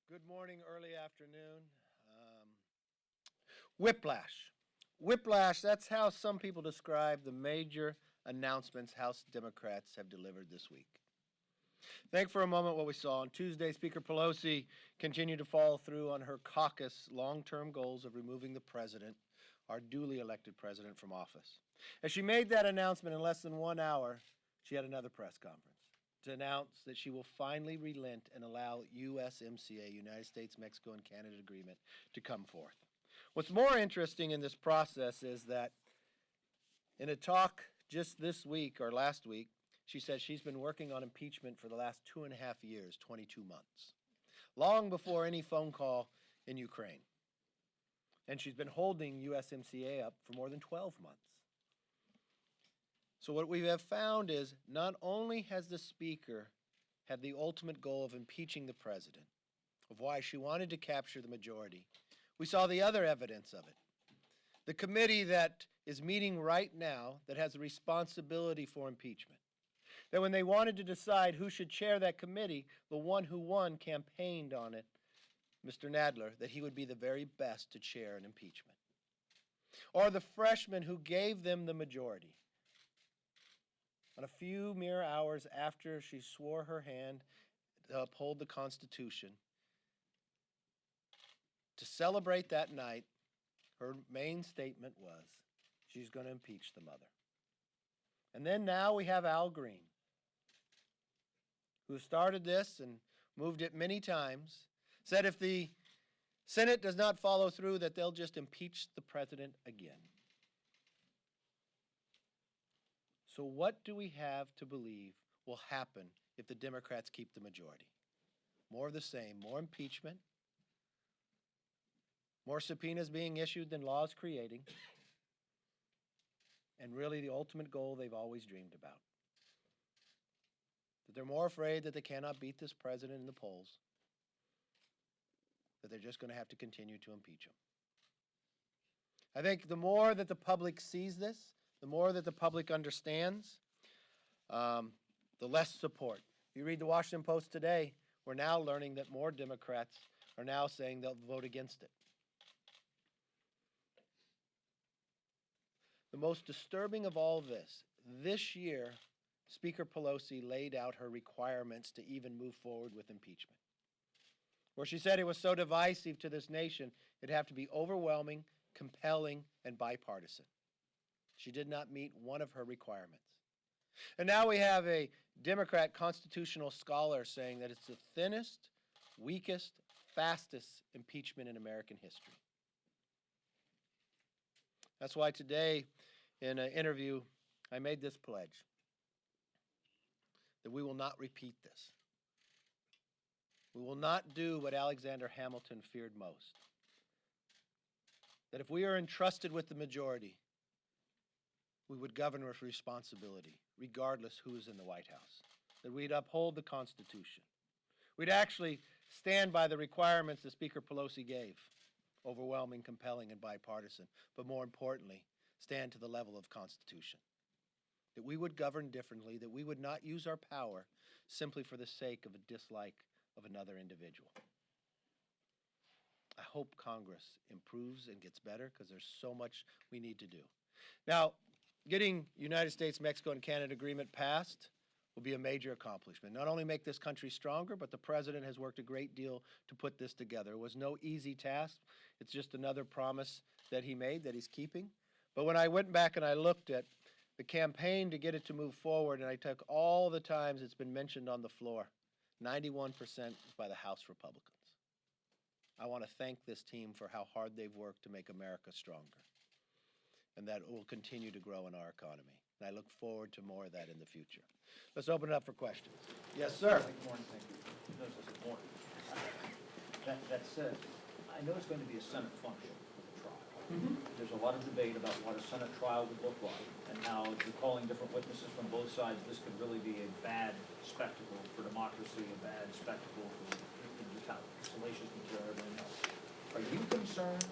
Good morning, early afternoon. Whiplash. Whiplash, that's how some people describe the major announcements House Democrats have delivered this week. Think for a moment what we saw. On Tuesday, Speaker Pelosi continued to follow through on her caucus long-term goals of removing the president, our duly elected president, from office. As she made that announcement in less than 1 hour, she had another press conference to announce that she will finally relent and allow USMCA, United States, Mexico, and Canada Agreement, to come forth. What's more interesting in this process is that in a talk just this week or last week, she says she's been working on impeachment for the last 2.5 years, 22 months, long before any phone call in Ukraine. And she's been holding USMCA up for more than 12 months. So what we have found is not only has the Speaker had the ultimate goal of impeaching the President, of why she wanted to capture the majority, we saw the other evidence of it. The committee that is meeting right now that has the responsibility for impeachment, that when they wanted to decide who should chair that committee, the one who won campaigned on it, Mr. Nadler, that he would be the very best to chair an impeachment. Or the freshman who gave them the majority. On a few mere hours after she swore her hand to uphold the Constitution, to celebrate that night, her main statement was she's going to impeach the mother. And then now we have Al Green, who started this and moved it many times, said if the Senate does not follow through, that they'll just impeach the president again. So what do we have to believe will happen if the Democrats keep the majority? More of the same, more impeachment, more subpoenas being issued than laws creating, and really the ultimate goal they've always dreamed about. That they're more afraid that they cannot beat this president in the polls, that they're just going to have to continue to impeach him. I think the more that the public sees this, the more that the public understands, the less support. If you read the Washington Post today, we're now learning that more Democrats are now saying they'll vote against it. The most disturbing of all this year, Speaker Pelosi laid out her requirements to even move forward with impeachment, where she said it was so divisive to this nation, it'd have to be overwhelming, compelling, and bipartisan. She did not meet one of her requirements. And now we have a Democrat constitutional scholar saying that it's the thinnest, weakest, fastest impeachment in American history. That's why today, in an interview, I made this pledge that we will not repeat this. We will not do what Alexander Hamilton feared most. That if we are entrusted with the majority, we would govern with responsibility, regardless who is in the White House. That we'd uphold the Constitution. We'd actually stand by the requirements that Speaker Pelosi gave, overwhelming, compelling, and bipartisan, but more importantly, stand to the level of Constitution. That we would govern differently, that we would not use our power simply for the sake of a dislike of another individual. I hope Congress improves and gets better because there's so much we need to do. Now, getting United States, Mexico, and Canada agreement passed will be a major accomplishment. Not only make this country stronger, but the president has worked a great deal to put this together. It was no easy task. It's just another promise that he made that he's keeping. But when I went back and I looked at the campaign to get it to move forward, and I took all the times it's been mentioned on the floor, 91% by the House Republicans. I want to thank this team for how hard they've worked to make America stronger, and that it will continue to grow in our economy. And I look forward to more of that in the future. Let's open it up for questions. Yes, sir. Good morning, thank you. No, it's morning. That said, I know it's going to be a Senate function for the trial. There's a lot of debate about what a Senate trial would look like, and how you're calling different witnesses from both sides. This could really be a bad spectacle for democracy, a bad spectacle for just how salacious material and everything else. Are you concerned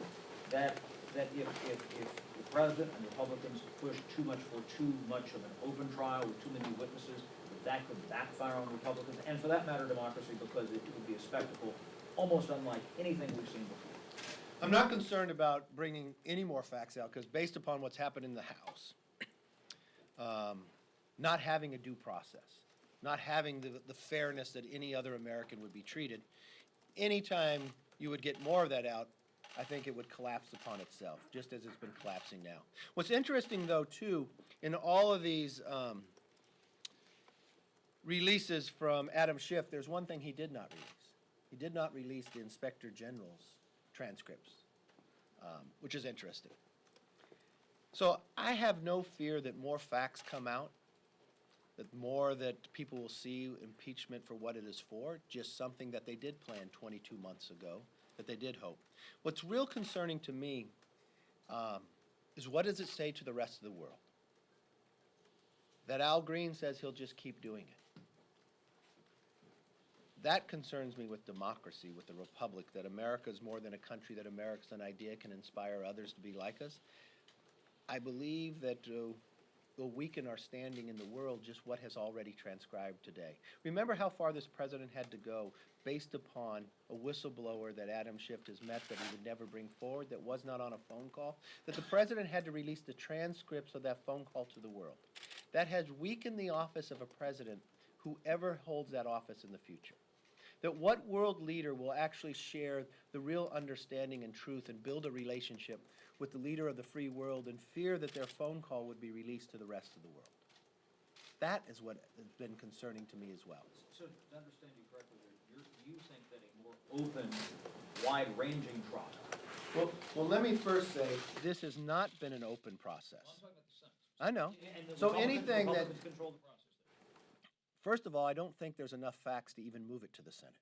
that if the president and Republicans push too much for too much of an open trial with too many witnesses, that could backfire on Republicans, and for that matter, democracy, because it would be a spectacle almost unlike anything we've seen before. I'm not concerned about bringing any more facts out, because based upon what's happened in the House, not having a due process, not having the fairness that any other American would be treated, anytime you would get more of that out, I think it would collapse upon itself, just as it's been collapsing now. What's interesting, though, too, in all of these releases from Adam Schiff, there's one thing he did not release. He did not release the Inspector General's transcripts, which is interesting. So I have no fear that more facts come out, that people will see impeachment for what it is for, just something that they did plan 22 months ago, that they did hope. What's real concerning to me is, what does it say to the rest of the world? That Al Green says he'll just keep doing it. That concerns me with democracy, with the republic, that America is more than a country, that America's an idea, can inspire others to be like us. I believe that will weaken our standing in the world, just what has already transcribed today. Remember how far this president had to go based upon a whistleblower that Adam Schiff has met that he would never bring forward, that was not on a phone call, that the president had to release the transcripts of that phone call to the world. That has weakened the office of a president, whoever holds that office in the future. That what world leader will actually share the real understanding and truth and build a relationship with the leader of the free world, and fear that their phone call would be released to the rest of the world? That is what has been concerning to me as well. So to understand you correctly, you think that a more open, wide-ranging trial. Well, let me first say, this has not been an open process. I'm talking about the Senate. I know. And the So Republicans anything that, control the process there. first of all, I don't think there's enough facts to even move it to the Senate.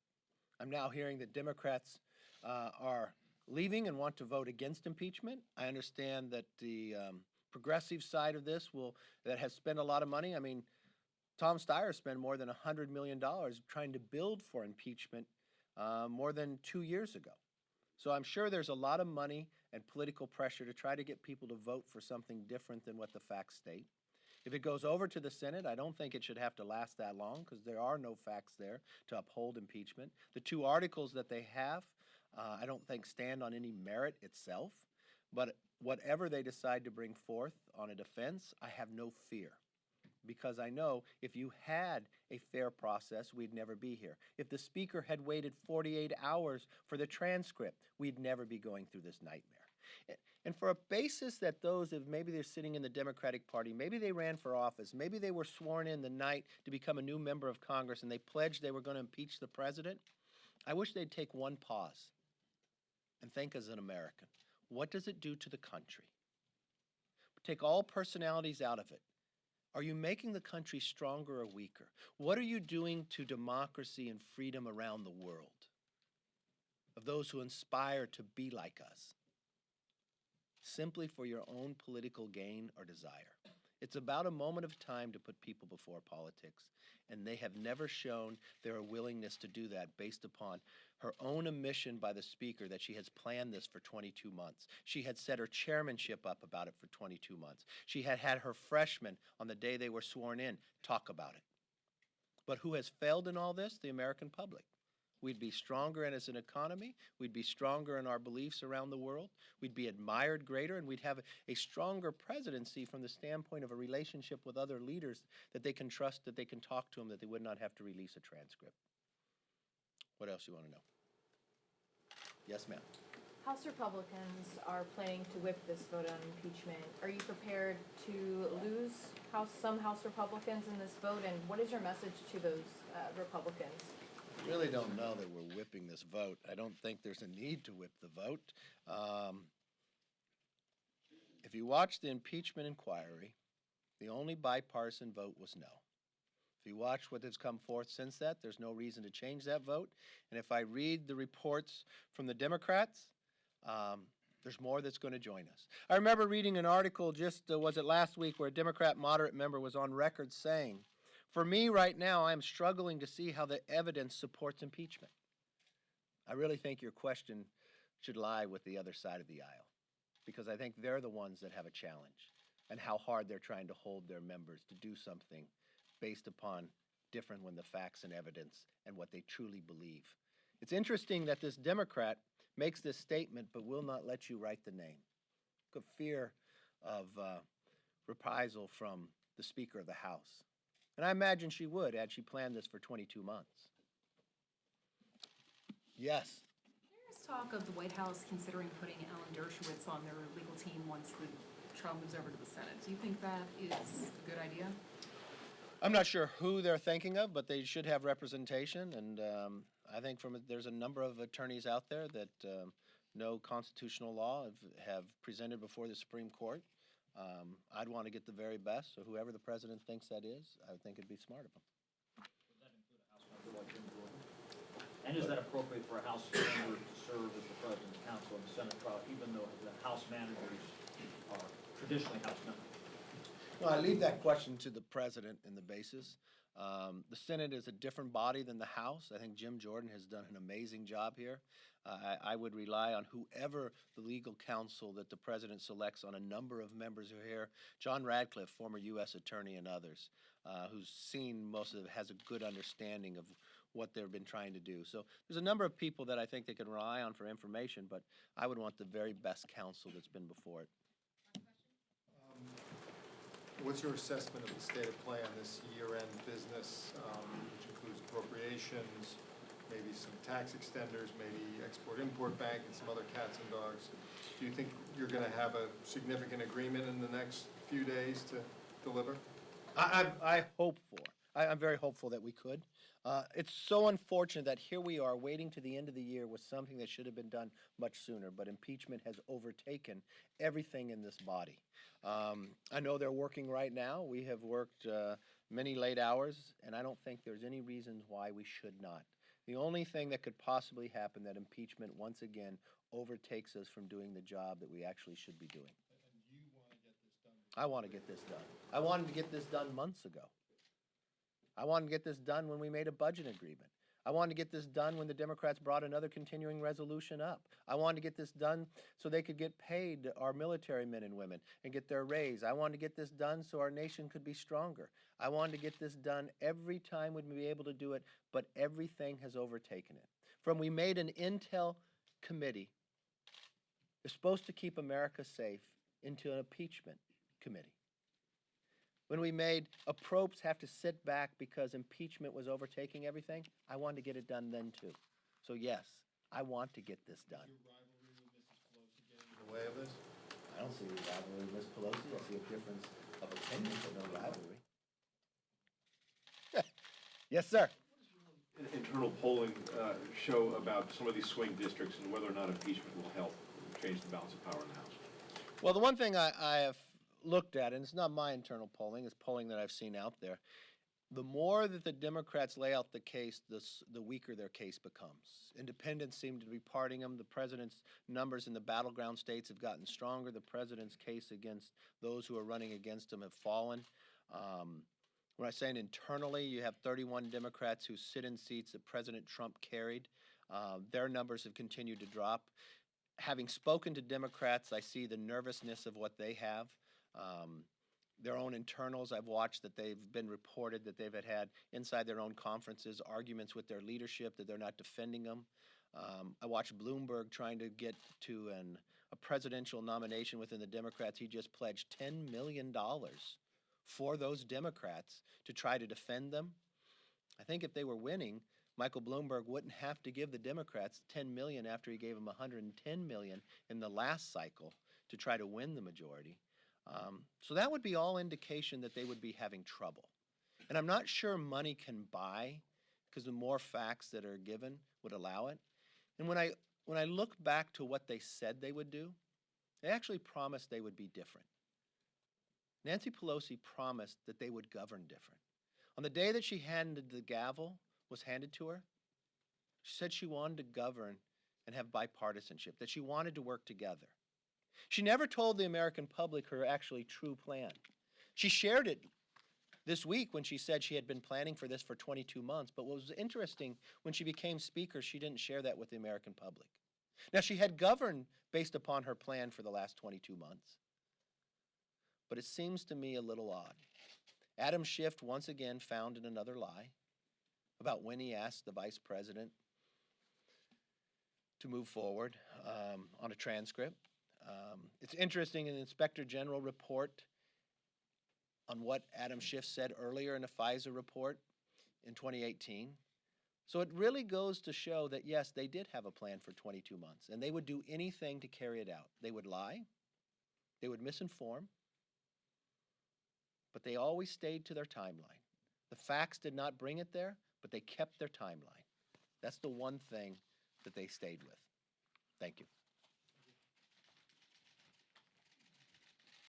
I'm now hearing that Democrats are leaving and want to vote against impeachment. I understand that the progressive side of this that has spent a lot of money. I mean, Tom Steyer spent more than $100 million trying to build for impeachment more than 2 years ago. So I'm sure there's a lot of money and political pressure to try to get people to vote for something different than what the facts state. If it goes over to the Senate, I don't think it should have to last that long, because there are no facts there to uphold impeachment. The 2 articles that they have, I don't think stand on any merit itself, but whatever they decide to bring forth on a defense, I have no fear, because I know if you had a fair process, we'd never be here. If the Speaker had waited 48 hours for the transcript, we'd never be going through this nightmare. And for a basis that those, if maybe they're sitting in the Democratic Party, maybe they ran for office, maybe they were sworn in the night to become a new member of Congress and they pledged they were going to impeach the president, I wish they'd take one pause and think as an American, what does it do to the country? Take all personalities out of it. Are you making the country stronger or weaker? What are you doing to democracy and freedom around the world, of those who inspire to be like us, simply for your own political gain or desire? It's about a moment of time to put people before politics, and they have never shown their willingness to do that based upon her own admission by the Speaker that she has planned this for 22 months. She had set her chairmanship up about it for 22 months. She had had her freshmen on the day they were sworn in talk about it. But who has failed in all this? The American public. We'd be stronger as an economy. We'd be stronger in our beliefs around the world. We'd be admired greater, and we'd have a stronger presidency from the standpoint of a relationship with other leaders that they can trust, that they can talk to them, that they would not have to release a transcript. What else you want to know? Yes, ma'am. House Republicans are planning to whip this vote on impeachment. Are you prepared to lose some House Republicans in this vote, and what is your message to those Republicans? I really don't know that we're whipping this vote. I don't think there's a need to whip the vote. If you watch the impeachment inquiry, the only bipartisan vote was no. If you watch what has come forth since that, there's no reason to change that vote. And if I read the reports from the Democrats, there's more that's going to join us. I remember reading an article was it last week, where a Democrat moderate member was on record saying, "For me right now, I'm struggling to see how the evidence supports impeachment." I really think your question should lie with the other side of the aisle, because I think they're the ones that have a challenge, and how hard they're trying to hold their members to do something based upon different when the facts and evidence and what they truly believe. It's interesting that this Democrat makes this statement but will not let you write the name. A fear of reprisal from the Speaker of the House. And I imagine she would, had she planned this for 22 months. Yes. There's talk of the White House considering putting Alan Dershowitz on their legal team once the trial moves over to the Senate. Do you think that is a good idea? I'm not sure who they're thinking of, but they should have representation. And I think there's a number of attorneys out there that know constitutional law, have presented before the Supreme Court. I'd want to get the very best, so whoever the president thinks that is, I think it'd be smart of them. Would that include a House member like Jim Jordan? And is that appropriate for a House member to serve as the President's counsel in the Senate trial, even though the House managers are traditionally House members? Well, I leave that question to the president in the basis. The Senate is a different body than the House. I think Jim Jordan has done an amazing job here. I would rely on whoever the legal counsel that the president selects on a number of members who are here. John Radcliffe, former U.S. attorney, and others, who's seen most of it, has a good understanding of what they've been trying to do. So there's a number of people that I think they can rely on for information, but I would want the very best counsel that's been before it. What's your assessment of the state of play on this year-end business, which includes appropriations, maybe some tax extenders, maybe export-import bank, and some other cats and dogs? Do you think you're going to have a significant agreement in the next few days to deliver? I hope for. I'm very hopeful that we could. It's so unfortunate that here we are waiting to the end of the year with something that should have been done much sooner, but impeachment has overtaken everything in this body. I know they're working right now. We have worked many late hours, and I don't think there's any reasons why we should not. The only thing that could possibly happen that impeachment once again overtakes us from doing the job that we actually should be doing. And you want to get this done? I want to get this done. I wanted to get this done months ago. I wanted to get this done when we made a budget agreement. I wanted to get this done when the Democrats brought another continuing resolution up. I wanted to get this done so they could get paid, our military men and women, and get their raise. I wanted to get this done so our nation could be stronger. I wanted to get this done every time we'd be able to do it, but everything has overtaken it. From we made an intel committee that's supposed to keep America safe into an impeachment committee. When we made approps have to sit back because impeachment was overtaking everything, I wanted to get it done then too. So yes, I want to get this done. Your rivalry with Mrs. Pelosi getting in the way of this? I don't see a rivalry with Ms. Pelosi. I see a difference of opinion, but no rivalry. Yes, sir. Internal polling show about some of these swing districts and whether or not impeachment will help change the balance of power in the House? Well, the one thing I have looked at, and it's not my internal polling, it's polling that I've seen out there, the more that the Democrats lay out the case, the weaker their case becomes. Independents seem to be parting them. The president's numbers in the battleground states have gotten stronger. The president's case against those who are running against him have fallen. When I'm saying internally, you have 31 Democrats who sit in seats that President Trump carried. Their numbers have continued to drop. Having spoken to Democrats, I see the nervousness of what they have. Their own internals, I've watched that they've been reported that they've had inside their own conferences arguments with their leadership, that they're not defending them. I watched Bloomberg trying to get to a presidential nomination within the Democrats. He just pledged $10 million for those Democrats to try to defend them. I think if they were winning, Michael Bloomberg wouldn't have to give the Democrats $10 million after he gave them $110 million in the last cycle to try to win the majority. So that would be all indication that they would be having trouble. And I'm not sure money can buy, because the more facts that are given would allow it. And when I look back to what they said they would do, they actually promised they would be different. Nancy Pelosi promised that they would govern different. On the day that she handed the gavel, was handed to her, she said she wanted to govern and have bipartisanship, that she wanted to work together. She never told the American public her actually true plan. She shared it this week when she said she had been planning for this for 22 months, but what was interesting, when she became speaker, she didn't share that with the American public. Now, she had governed based upon her plan for the last 22 months, but it seems to me a little odd. Adam Schiff once again found in another lie about when he asked the vice president to move forward on a transcript. It's interesting in the Inspector General report on what Adam Schiff said earlier in the FISA report in 2018. So it really goes to show that, yes, they did have a plan for 22 months, and they would do anything to carry it out. They would lie, they would misinform, but they always stayed to their timeline. The facts did not bring it there, but they kept their timeline. That's the one thing that they stayed with. Thank you.